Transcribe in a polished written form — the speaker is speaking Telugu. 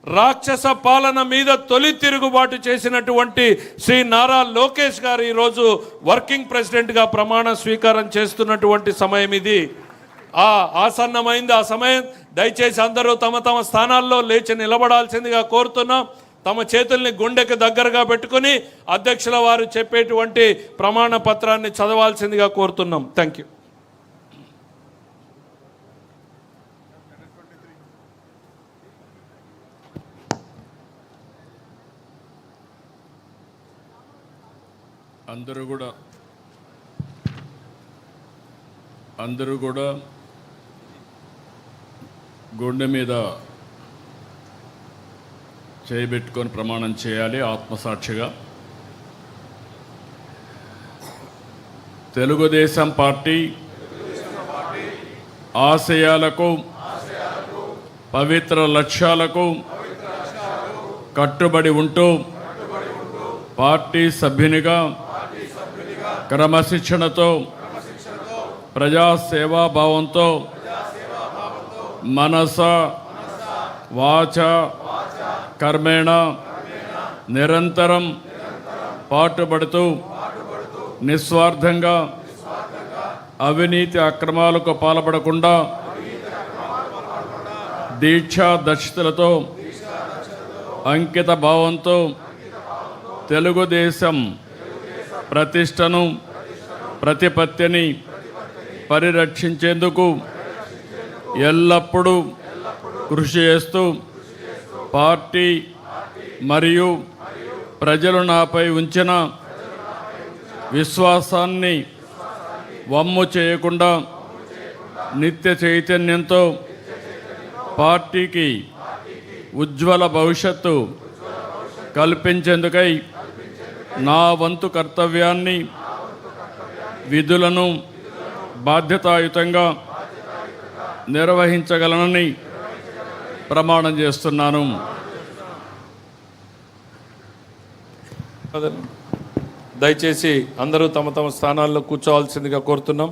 రాక్షస పాలన మీద తొలి తిరుగుబాటు చేసినటువంటి శ్రీ నారా లోకేష్ గారు ఈరోజు వర్కింగ్ ప్రెసిడెంట్గా ప్రమాణ స్వీకారం చేస్తున్నటువంటి సమయం ఇది. ఆసన్నమైంది ఆ సమయం. దయచేసి అందరూ తమ తమ స్థానాల్లో లేచి నిలబడాల్సిందిగా కోరుతున్నాం. తమ చేతుల్ని గుండెకి దగ్గరగా పెట్టుకుని అధ్యక్షుల వారు చెప్పేటువంటి ప్రమాణ పత్రాన్ని చదవాల్సిందిగా కోరుతున్నాం. Thank you. అందరూ కూడా గుండె మీద చేయబెట్టుకొని ప్రమాణం చేయాలి ఆత్మసాక్షిగా. తెలుగుదేశం పార్టీ ఆశయాలకు పవిత్ర లక్ష్యాలకు కట్టుబడి ఉంటూ పార్టీ సభ్యునిగా క్రమశిక్షణతో ప్రజాసేవాభావంతో మనస వాచ కర్మేణ నిరంతరం పాటుపడుతూ నిస్వార్థంగా అవినీతి అక్రమాలకు పాల్పడకుండా దీక్షా దక్షతలతో అంకిత భావంతో తెలుగుదేశం ప్రతిష్టను ప్రతిపత్తిని పరిరక్షించేందుకు ఎల్లప్పుడూ కృషి చేస్తూ పార్టీ మరియు ప్రజలు నాపై ఉంచిన విశ్వాసాన్ని వమ్ము చేయకుండా నిత్య చైతన్యంతో పార్టీకి ఉజ్వల భవిష్యత్తు కల్పించేందుకై నా వంతు కర్తవ్యాన్ని విధులను బాధ్యతాయుతంగా నిర్వహించగలనని ప్రమాణం చేస్తున్నాను. దయచేసి అందరూ తమ తమ స్థానాల్లో కూర్చోవాల్సిందిగా కోరుతున్నాం.